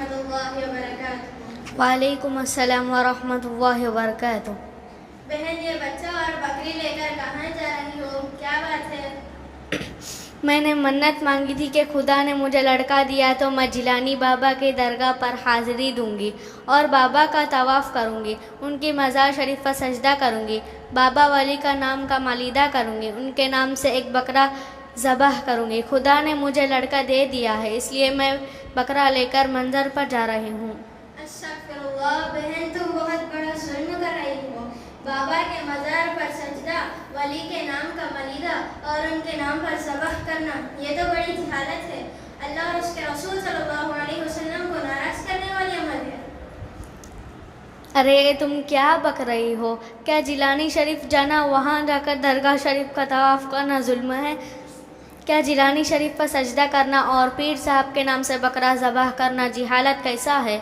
ورحمۃ اللہ وبرکاتہ۔ وعلیکم السلام ورحمۃ اللہ وبرکاتہ۔ بہن، یہ بچہ اور بکری لے کر کہاں جا رہی ہو؟ کیا بات ہے؟ میں نے منت مانگی تھی کہ خدا نے مجھے لڑکا دیا تو میں جیلانی بابا کی درگاہ پر حاضری دوں گی اور بابا کا طواف کروں گی، ان کی مزار شریف پر سجدہ کروں گی، بابا ولی کا نام کا ملیدہ کروں گی، ان کے نام سے ایک بکرا ذبح کروں گی۔ خدا نے مجھے لڑکا دے دیا ہے، اس لیے میں بکرا لے کر منظر پر جا رہی ہوں۔ استغفر اللہ، بہن تم بہت بڑا ظلم کر رہی ہو۔ بابا کے مزار پر سجدہ، ولی کے نام کا ملیدہ اور ان کے نام پر ذبح کرنا، یہ تو بڑی جہالت ہے۔ اللہ اور اس کے رسول صلی اللہ علیہ وسلم کو ناراض کرنے والی عمل ہے۔ ارے تم کیا بک رہی ہو؟ کیا جیلانی شریف جانا، وہاں جا کر درگاہ شریف کا طواف کرنا ظلم ہے؟ کیا جیلانی شریف پر سجدہ کرنا اور پیر صاحب کے نام سے بکرا ذبح کرنا جہالت کیسا ہے؟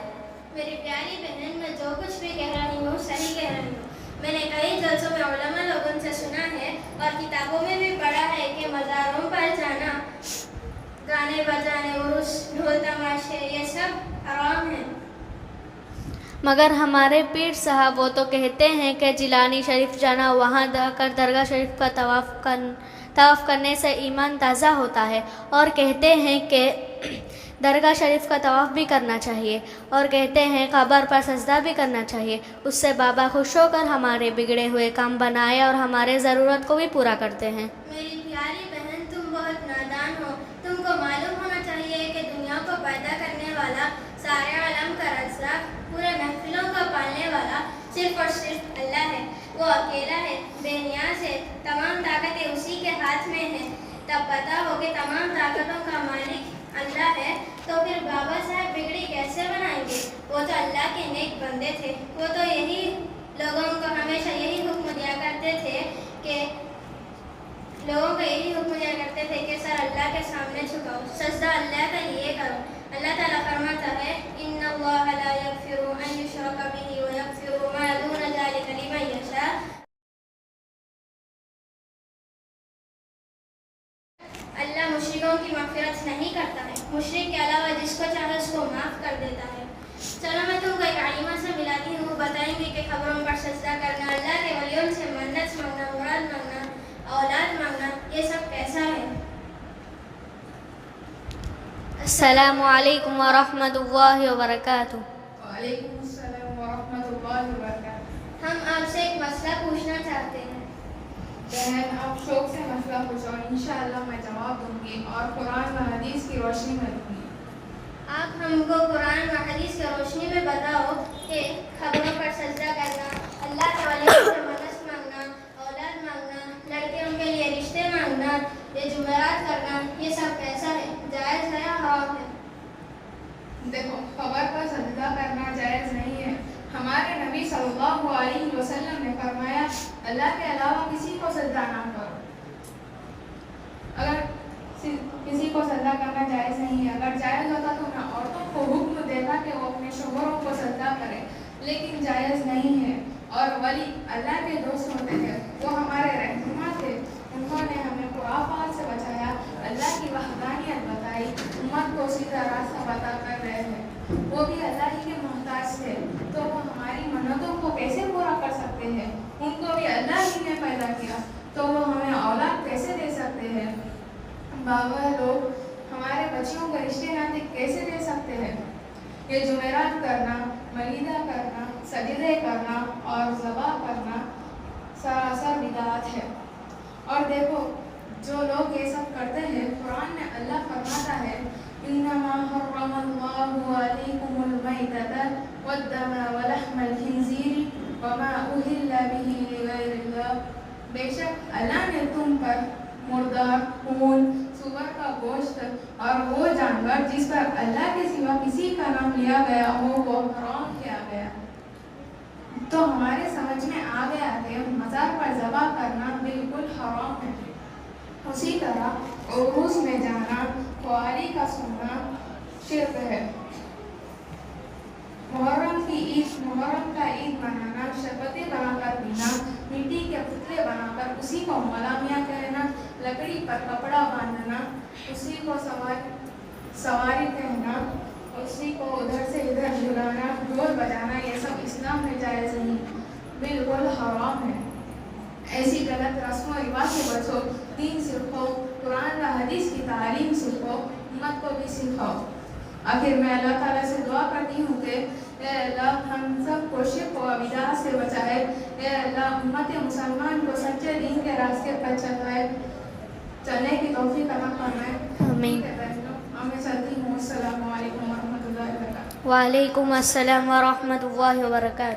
میری پیاری بہن، میں جو کچھ بھی کہہ رہی ہوں صحیح کہہ رہی ہوں۔ میں نے کئی جلسوں میں علماء لوگوں سے سنا ہے اور کتابوں میں بھی پڑھا ہے کہ مزاروں پر جانا، گانے بجانے، عرس، ڈھول تماشے، یہ سب حرام ہے۔ مگر ہمارے پیر صاحب وہ تو کہتے ہیں کہ جیلانی شریف جانا، وہاں جا کر درگاہ شریف کا طواف کرنے سے ایمان تازہ ہوتا ہے، اور کہتے ہیں کہ درگاہ شریف کا طواف بھی کرنا چاہیے، اور کہتے ہیں قبر پر سجدہ بھی کرنا چاہیے، اس سے بابا خوش ہو کر ہمارے بگڑے ہوئے کام بنائے اور ہمارے ضرورت کو بھی پورا کرتے ہیں۔ میری پیاری بہن، تم بہت نادان ہو۔ تم کو معلوم ہونا چاہیے کہ دنیا کو پیدا کرنے والا، سارے عالم کا رزاق، پورے محفلوں کا پالنے والا صرف اور صرف اللہ ہے۔ وہ اکیلا ہے، بے نیاز ہے، تمام طاقتیں اسی کے ہاتھ میں ہیں۔ تب پتہ ہو کہ تمام طاقتوں کا مالک اللہ ہے، تو پھر بابا صاحب بگڑی کیسے بنائیں گے؟ وہ تو اللہ کے نیک بندے تھے۔ وہ تو یہی لوگوں کو ہمیشہ یہی حکم دیا کرتے تھے کہ سر اللہ کے سامنے جھکاؤ، سجدہ اللہ کا لیے کرو۔ اللہ تعالیٰ فرماتا ہے، ان اللہ لا یغفر ان یشرک بہ ویغفر ما دون ذلک لمن یشاء۔ اللہ مشرکوں کی مغفرت نہیں کرتا ہے، مشرک کے علاوہ جس کو چاہے اس کو معاف کر دیتا ہے۔ چلو میں تم کو ایک عالمہ سے ملاتی ہوں، بتائیں گے کہ قبروں پر سجدہ کرنا، اللہ کے ولیوں سے منت مانگنا، مراد مانگنا، اولاد مانگنا، یہ سب کیسا ہے؟ السلام علیکم ورحمۃ اللہ وبرکاتہ۔ وعلیکم السلام ورحمۃ اللہ وبرکاتہ۔ ہم آپ سے ایک مسئلہ پوچھنا چاہتے ہیں۔ بہن، آپ شوق سے مسئلہ پوچھو، انشاءاللہ میں جواب دوں گی اور قرآن و حدیث کی روشنی میں دوں گی۔ آپ ہم کو قرآن و حدیث کی روشنی میں بتاؤ کہ قبروں پر سجدہ کرنا، اللہ کے ولیوں سے منت مانگنا، اولاد مانگنا، لڑکیوں کے لیے رشتے مانگنا، یہ جمعرات کرنا، یہ سب کیسا ہے؟ جائز ہے یا حرام ہے؟ دیکھو، قبر پر سجدہ کرنا جائز نہیں ہے۔ ہمارے نبی صلی اللہ علیہ وسلم نے فرمایا، اللہ کے علاوہ کسی کو سجدہ نہ کرو۔ اگر کسی کو سجدہ کرنا جائز نہیں ہے، اگر جائز ہوتا تو نہ عورتوں کو حکم دیتا کہ وہ اپنے شوہروں کو سجدہ کریں، لیکن جائز نہیں ہے۔ اور ولی اللہ کے دوست ہوتے ہیں، وہ ہمارے رہنما تھے، انہوں نے ہمیں خرافات سے بچایا، اللہ کی وحدانیت بتائی، امت کو سیدھا راستہ بتا کر رہے ہیں۔ وہ بھی اللہ ہی کے محتاج تھے، تو وہ ہماری منتوں کو کیسے پورا کر سکتے ہیں؟ ان کو بھی اللہ ہی نے پیدا کیا، تو وہ ہمیں اولاد کیسے دے سکتے ہیں؟ بابا لوگ ہمارے بچیوں کو رشتے ناطے کیسے دے سکتے ہیں؟ یہ جمعرات کرنا، ملیدہ کرنا، سجدے کرنا اور ذبح کرنا سراسر بدعت ہے۔ اور دیکھو، جو لوگ یہ سب کرتے ہیں، قرآن میں اللہ فرماتا ہے، انما حرم اللہ علیکم المیتۃ والدم ولحم الخنزیر وما اہل بہ لغیر اللہ۔ بے شک اللہ نے تم پر مردار، خون، سور کا گوشت اور وہ جانور جس پر اللہ کے سوا کسی کا نام لیا گیا ہو، وہ حرام کیا گیا۔ تو ہمارے سمجھ میں آ گیا کہ مزار پر ذبح کرنا بالکل حرام ہے۔ اسی طرح عروس میں جانا، قوالی کا سننا شرک ہے۔ محرم کا عید منانا، شربتیں بنا کر پینا، مٹی کے پتلے بنا کر اسی کو مولا میاں کہنا، لکڑی پر کپڑا باندھنا، اسی کو سواری کہنا، اسی کو ادھر سے ادھر جلانا، ڈھول بجانا، یہ سب اسلام میں جائز نہیں، بالکل حرام ہے۔ ایسی غلط رسم و رواج سے بچو، دین سیکھو، قرآن و حدیث کی تعلیم سیکھو، امت کو بھی سکھاؤ۔ آخر میں اللہ تعالیٰ سے دعا کرتی ہوں کہ اے اللہ ہم سب کو شرک و بدعت سے بچائے، اے اللہ امت مسلمان کو سچے دین کے راستے پر چلنے کی توفیق عطا فرمائے۔ آمین۔ میں چلتی ہوں۔ السلام علیکم ورحمۃ اللہ وبرکاتہ۔ وعلیکم السلام ورحمۃ اللہ وبرکاتہ۔